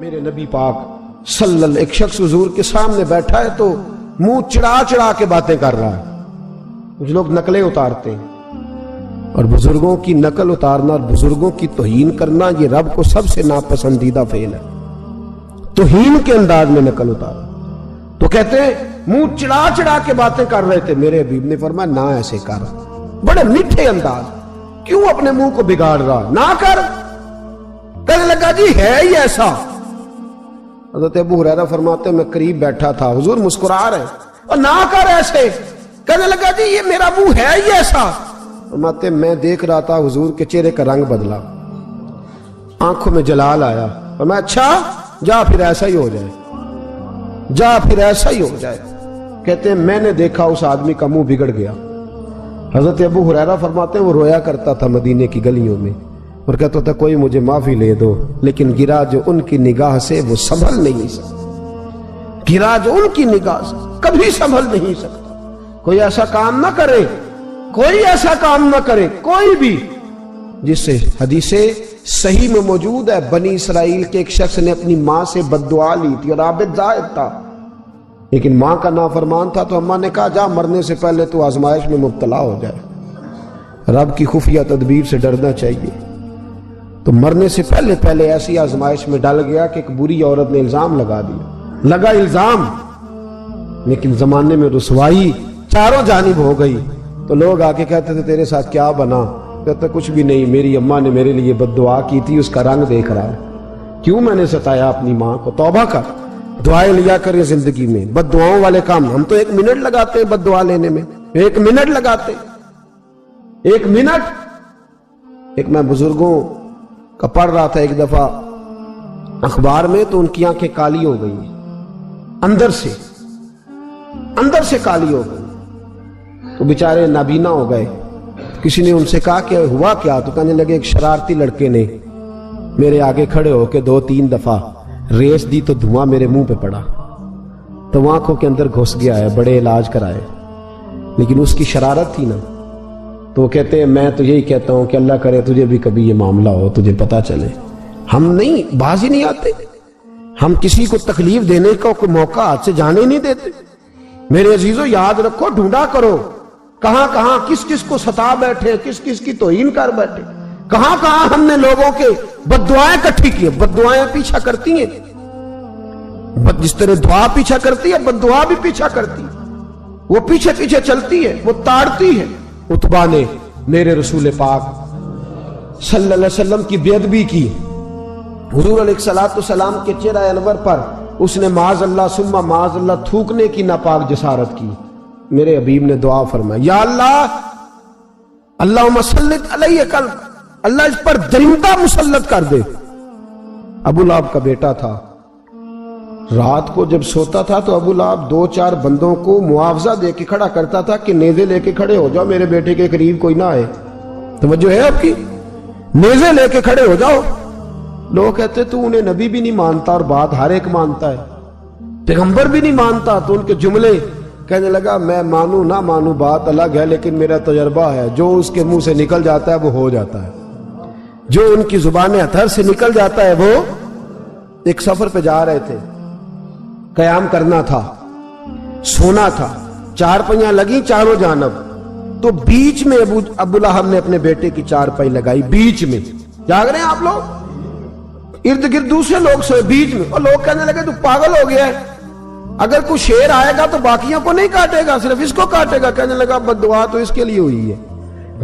میرے نبی پاک صلی اللہ علیہ وسلم ایک شخص حضور کے سامنے بیٹھا ہے تو منہ چڑھا چڑھا کے باتیں کر رہا ہے. کچھ لوگ نقلیں اتارتے ہیں اور بزرگوں کی نقل اتارنا اور بزرگوں کی توہین کرنا یہ رب کو سب سے ناپسندیدہ فعل ہے. توہین کے انداز میں نقل اتارا تو کہتے ہیں منہ چڑھا چڑھا کے باتیں کر رہے تھے. میرے حبیب نے فرمایا نہ ایسے کر, بڑے میٹھے انداز, کیوں اپنے منہ کو بگاڑ رہا, نہ کر. کہنے لگا جی ہے ہی ایسا. حضرت ابو ہریرہ فرماتے میں قریب بیٹھا تھا, حضور مسکرا رہے اور نہ کر ایسے. کہنے لگا جی یہ میرا منہ ہے ہی ایسا. فرماتے میں دیکھ رہا تھا حضور کے چہرے کا رنگ بدلا, آنکھوں میں جلال آیا, اور میں اچھا جا پھر ایسا ہی ہو جائے, جا پھر ایسا ہی ہو جائے. کہتے ہیں میں نے دیکھا اس آدمی کا منہ بگڑ گیا. حضرت ابو ہریرہ فرماتے ہیں وہ رویا کرتا تھا مدینے کی گلیوں میں اور کہتا تھا کوئی مجھے معافی لے دو, لیکن گرا جو ان کی نگاہ سے وہ سنبھل نہیں سکتا. گرا جو ان کی نگاہ سے کبھی سنبھل نہیں سکتا. کوئی ایسا کام نہ کرے, کوئی ایسا کام نہ کرے کوئی بھی جس سے حدیث صحیح میں موجود ہے بنی اسرائیل کے ایک شخص نے اپنی ماں سے بد دعا لی تھی اور عابد زاہد تھا, لیکن ماں کا نافرمان تھا تو اماں نے کہا جا مرنے سے پہلے تو آزمائش میں مبتلا ہو جائے. رب کی خفیہ تدبیر سے ڈرنا چاہیے. تو مرنے سے پہلے ایسی آزمائش میں ڈال گیا کہ ایک بری عورت نے الزام لگا دیا, لگا الزام, لیکن زمانے میں رسوائی چاروں جانب ہو گئی. تو لوگ آ کے کہتے تھے تیرے ساتھ کیا بنا, کہتے کچھ بھی نہیں, میری اماں نے میرے لیے بد دعا کی تھی, اس کا رنگ دیکھ رہا ہے. کیوں میں نے ستایا اپنی ماں کو, توبہ کر, دعائیں لیا کریں زندگی میں. بد دعاؤں والے کام ہم تو 1 منٹ لگاتے ہیں بد دعا لینے میں, 1 منٹ لگاتے, 1 منٹ. ایک میں بزرگوں کا پڑھ رہا تھا ایک دفعہ اخبار میں, تو ان کی آنکھیں کالی ہو گئی, اندر سے کالی ہو گئی, تو بیچارے نابینا ہو گئے. کسی نے ان سے کہا کہ ہوا کیا, تو کہنے لگے ایک شرارتی لڑکے نے میرے آگے کھڑے ہو کے 2-3 دفعہ ریس دی تو دھواں میرے منہ پہ پڑا, تو آنکھوں کے اندر گھس گیا ہے, بڑے علاج کرائے, لیکن اس کی شرارت تھی نا. تو وہ کہتے ہیں میں تو یہی کہتا ہوں کہ اللہ کرے تجھے بھی کبھی یہ معاملہ ہو, تجھے پتا چلے. ہم نہیں, باز ہی نہیں آتے, ہم کسی کو تکلیف دینے کا کوئی موقع ہاتھ سے جانے نہیں دیتے. میرے عزیزو یاد رکھو, ڈھونڈا کرو کہاں کہاں کس کس کو ستا بیٹھے, کس کس کی توہین کر بیٹھے, کہاں کہاں ہم نے لوگوں کے بد دعائیں اکٹھی کی. بد دعائیں پیچھا کرتی ہیں, جس طرح دعا پیچھا کرتی ہے بد دعا بھی پیچھا کرتی ہے, وہ پیچھے پیچھے چلتی ہے, وہ تاڑتی ہے. عتبہ نے میرے رسول پاک صلی اللہ علیہ وسلم کی بے ادبی کی, حضور علیہ السلام کے چہرہ انور پر اس نے معاذ اللہ ثم معاذ اللہ تھوکنے کی ناپاک جسارت کی. میرے حبیب نے دعا فرمائی یا اللہ اللہم سلط علیہ قلب, اللہ اس پر درندہ مسلط کر دے. ابو لہب کا بیٹا تھا, رات کو جب سوتا تھا تو ابو لہب 2-4 بندوں کو معاوضہ دے کے کھڑا کرتا تھا کہ نیزے لے کے کھڑے ہو جاؤ, میرے بیٹے کے قریب کوئی نہ آئے. توجہ ہے آپ کی, نیزے لے کے کھڑے ہو جاؤ. لوگ کہتے تو انہیں نبی بھی نہیں مانتا اور بات ہر ایک مانتا ہے, پیغمبر بھی نہیں مانتا. تو ان کے جملے, کہنے لگا میں مانوں نہ مانوں بات الگ ہے, لیکن میرا تجربہ ہے جو اس کے منہ سے نکل جاتا ہے وہ ہو جاتا ہے, جو ان کی زبان اطہر سے نکل جاتا ہے وہ. ایک سفر پہ جا رہے تھے, قیام کرنا تھا, سونا تھا, 4 پہیاں لگی چاروں جانب, تو بیچ میں ابو لہب نے اپنے بیٹے کی 4 پائی لگائی, بیچ میں. جاگ رہے ہیں آپ لوگ, ارد گرد دوسرے لوگ سوئے, بیچ میں. اور لوگ کہنے لگے تو پاگل ہو گیا ہے, اگر کوئی شیر آئے گا تو باقیوں کو نہیں کاٹے گا, صرف اس کو کاٹے گا. کہنے لگا بد دعا تو اس کے لیے ہوئی ہے,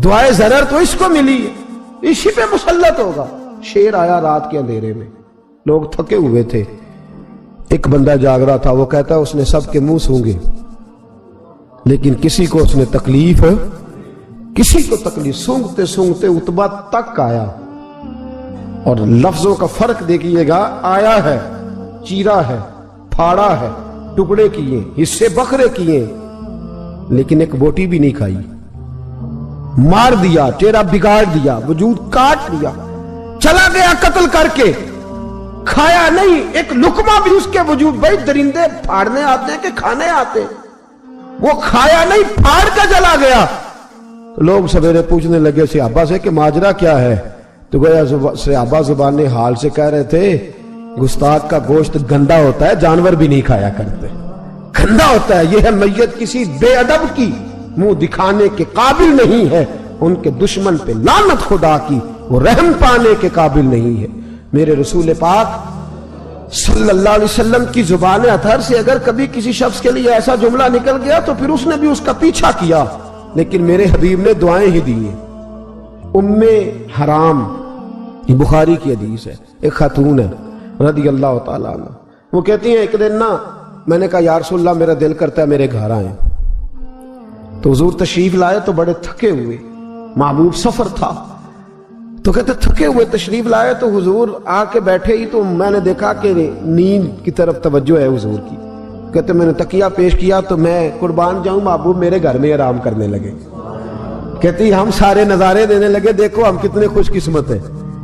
دعائے ضرر تو اس کو ملی ہے, اسی پہ مسلط ہوگا. شیر آیا رات کے اندھیرے میں, لوگ تھکے ہوئے تھے, ایک بندہ جاگ رہا تھا. وہ کہتا ہے اس نے سب کے منہ سونگے, لیکن کسی کو اس نے تکلیف, کسی کو تکلیف. سونگتے سونگتے عتبہ تک آیا, اور لفظوں کا فرق دیکھیے گا, آیا ہے, چیرا ہے, پھاڑا ہے, ٹکڑے کیے, حصے بکھرے کیے, لیکن ایک بوٹی بھی نہیں کھائی. مار دیا, چہرہ بگاڑ دیا, وجود کاٹ لیا, چلا گیا قتل کر کے, کھایا نہیں ایک لقمہ بھی اس کے وجود. بھائی درندے پھاڑنے آتے ہیں کہ کھانے آتے ہیں, وہ کھایا نہیں پھاڑ کا چلا گیا. تو لوگ سویرے پوچھنے لگے صحابہ سے کہ ماجرا کیا ہے, تو گویا صحابہ زبان حال سے کہہ رہے تھے گستاخ کا گوشت گندا ہوتا ہے، جانور بھی نہیں کھایا کرتے، گندا ہوتا ہے۔ یہ ہے میت کسی بے ادب کی، منہ دکھانے کے قابل نہیں ہے، ان کے دشمن پہ لعنت خدا کی، وہ رحم پانے کے قابل نہیں ہے۔ میرے رسول پاک صلی اللہ علیہ وسلم کی زبان اطہر سے اگر کبھی کسی شخص کے لیے ایسا جملہ نکل گیا تو پھر اس نے بھی اس کا پیچھا کیا، لیکن میرے حبیب نے دعائیں ہی دی ہیں۔ ام حرام، یہ بخاری کی حدیث ہے، ایک خاتون ہے رضی اللہ تعالیٰ عنہ، وہ کہتی ہیں ایک دن نا میں نے کہا یا رسول اللہ میرا دل کرتا ہے میرے گھر آئیں، تو حضور تشریف لائے تو بڑے تھکے ہوئے، محبوب سفر تھا، تو کہتے تھکے ہوئے تشریف لائے تو حضور آ کے بیٹھے ہی تو میں نے دیکھا کہ نیند کی طرف توجہ ہے حضور کی، کہتے میں نے تکیہ پیش کیا تو میں قربان جاؤں محبوب میرے گھر میں آرام کرنے لگے، کہتی ہم سارے نظارے دینے لگے، دیکھو ہم کتنے خوش قسمت ہیں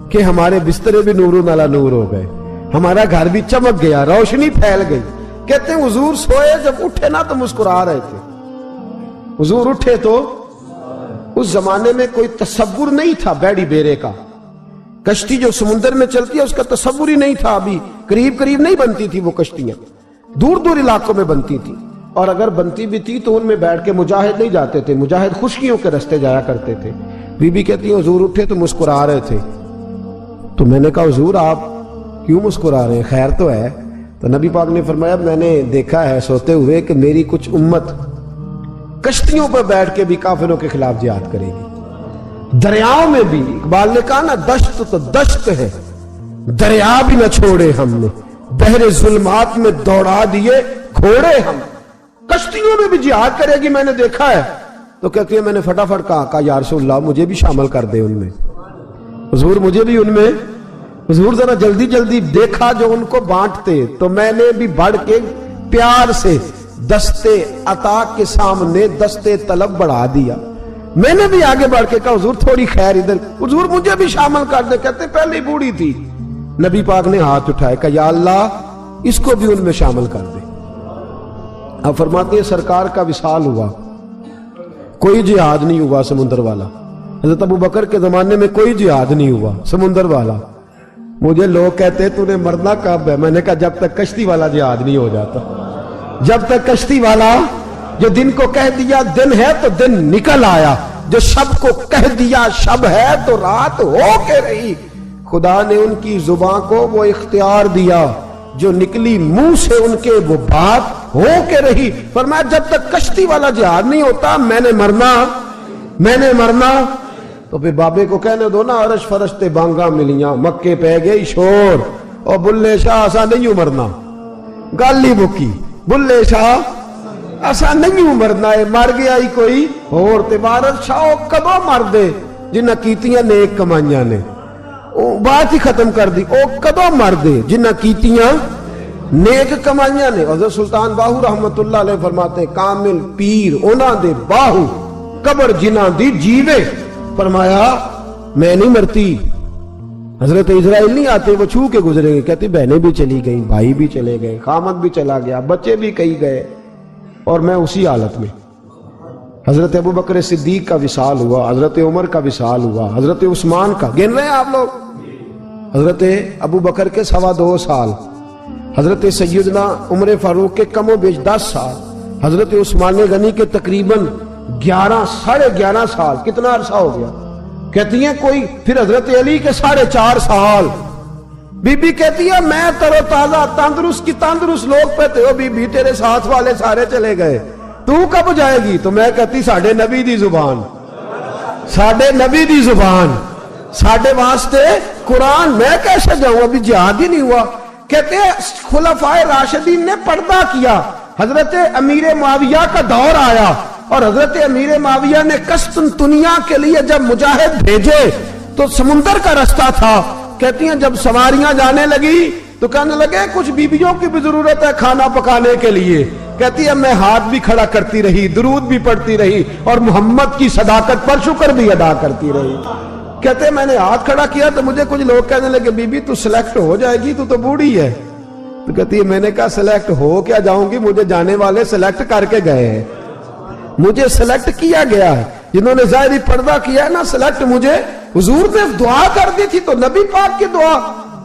کہ ہمارے بسترے بھی نور نالا نور ہو گئے، ہمارا گھر بھی چمک گیا، روشنی پھیل گئی۔ کہتے ہیں حضور سوئے جب اٹھے نا تو مسکرا رہے تھے، حضور اٹھے تو اس زمانے میں کوئی تصور نہیں تھا بیڑی بیرے کا، کشتی جو سمندر میں چلتی ہے اس کا تصور ہی نہیں تھا، ابھی قریب قریب نہیں بنتی تھی وہ کشتیاں، دور دور علاقوں میں بنتی تھی، اور اگر بنتی بھی تھی تو ان میں بیٹھ کے مجاہد نہیں جاتے تھے، مجاہد خشکیوں کے رستے جایا کرتے تھے۔ بی بی کہتی ہیں حضور اٹھے تو مسکرا رہے تھے، تو میں نے کہا حضور آپ کیوں مسکرا رہے ہیں، خیر تو ہے؟ تو نبی پاک نے فرمایا میں نے دیکھا ہے سوتے ہوئے کہ میری کچھ امت کشتیوں پر بیٹھ کے بھی کافروں کے خلاف جہاد کرے گی، دریاؤں میں بھی، اقبال نے کہا نا دشت تو دشت ہے، دریا بھی نہ چھوڑے ہم نے، بحر ظلمات میں دوڑا دیے گھوڑے ہم، کشتیوں میں بھی جہاد کرے گی میں نے دیکھا ہے۔ تو کہتی ہے میں نے فٹافٹ کہا یا رسول اللہ مجھے بھی شامل کر دے ان میں، حضور مجھے بھی ان میں، حضور ذرا جلدی جلدی، دیکھا جو ان کو بانٹتے تو میں نے بھی بڑھ کے پیار سے دستے عطا کے سامنے دستے طلب بڑھا دیا، میں نے بھی آگے بڑھ کے کہا حضور تھوڑی خیر ادھر، حضور مجھے بھی شامل کر دے، کہتے پہلے بوڑھی تھی، نبی پاک نے ہاتھ اٹھائے کہ یا اللہ اس کو بھی ان میں شامل کر دے۔ اب فرماتے ہیں سرکار کا وصال ہوا، کوئی جہاد نہیں ہوا سمندر والا، حضرت ابو بکر کے زمانے میں کوئی جہاد نہیں ہوا سمندر والا۔ مجھے لوگ کہتے تو نے مرنا کب ہے، میں نے کہا جب تک کشتی والا جہاد نہیں ہو جاتا، جب تک کشتی والا، جو دن کو کہہ دیا دن ہے تو دن نکل آیا، جو شب کو کہہ دیا شب ہے تو رات ہو کے رہی۔ خدا نے ان کی زبان کو وہ اختیار دیا، جو نکلی منہ سے ان کے وہ بات ہو کے رہی۔ فرمایا جب تک کشتی والا جہاد نہیں ہوتا میں نے مرنا۔ تو پھر بابے کو کہنے دو نا عرش فرشتے بانگا ملیاں، مکے پہ گئی شور، اور بلے شاہ ایسا نہیں مرنا، گالی بکی بلے شاہ ایسا نہیں مرنا ہے، مر گیا ہی کوئی اور تبارت شاہ کدو مر دے جنہ کیتیاں نیک کمائیاں نے، بات ہی ختم کر دی، او کدو مر دے جنہ کیتیاں نیک کمائیاں نے۔ حضرت سلطان باہو رحمت اللہ علیہ فرماتے کامل پیر اونا دے باہو قبر جنہ دی جیوے، فرمایا میں نہیں مرتی۔ حضرت اسرائیل نہیں آتے وہ چھو کے گزرے گئے، کہتے بہنیں بھی چلی گئیں، بھائی بھی چلے گئے، خامد بھی چلا گیا، بچے بھی کئی گئے، اور میں اسی حالت میں۔ حضرت ابو بکر صدیق کا وصال ہوا، حضرت عمر کا وصال ہوا، حضرت عثمان کا، گن رہے ہیں آپ لوگ، حضرت ابو بکر کے 2.25 سال، حضرت سیدنا عمر فاروق کے کم و بیش 10 سال، حضرت عثمان غنی کے تقریباً 11 سال، کتنا عرصہ ہو گیا؟ کہتی ہیں کوئی، پھر حضرت علی کے 4.5 سال۔ بی بی کہتی ہے میں تر و تازہ تندرست کی تندرست لوگ پہتے ہو، بی بی تیرے ساتھ والے سارے چلے گئے، تو کب جائے گی؟ تو میں کہتی ساڑھے نبی دی زبان، ساڑھے نبی دی زبان، ساڑھے واسطے قرآن، میں کیسے جاؤں، ابھی جہاد ہی نہیں ہوا۔ کہتے ہیں خلفائے راشدین نے پردہ کیا، حضرت امیر معاویہ کا دور آیا، اور حضرت امیر معاویہ نے قسطنطنیہ کے لیے جب مجاہد بھیجے تو سمندر کا رستہ تھا۔ کہتی ہیں جب سواریاں جانے لگی تو کہنے لگے کچھ بیبیوں کی بھی ضرورت ہے کھانا پکانے کے لیے۔ کہتی ہے میں ہاتھ بھی کھڑا کرتی رہی، درود بھی پڑھتی رہی، اور محمد کی صداقت پر شکر بھی ادا کرتی رہی۔ کہتے ہیں میں نے ہاتھ کھڑا کیا تو مجھے کچھ لوگ کہنے لگے بی بی تو سلیکٹ ہو جائے گی، تو بوڑھی ہے۔ تو کہتی ہے میں نے کہا سلیکٹ ہو کیا جاؤں گی، مجھے جانے والے سلیکٹ کر کے گئے ہیں، مجھے سلیکٹ کیا گیا ہے، جنہوں نے ظاہری پردہ کیا ہے نا سلیکٹ مجھے، حضور نے دعا کر دی تھی تو نبی پاک کی دعا،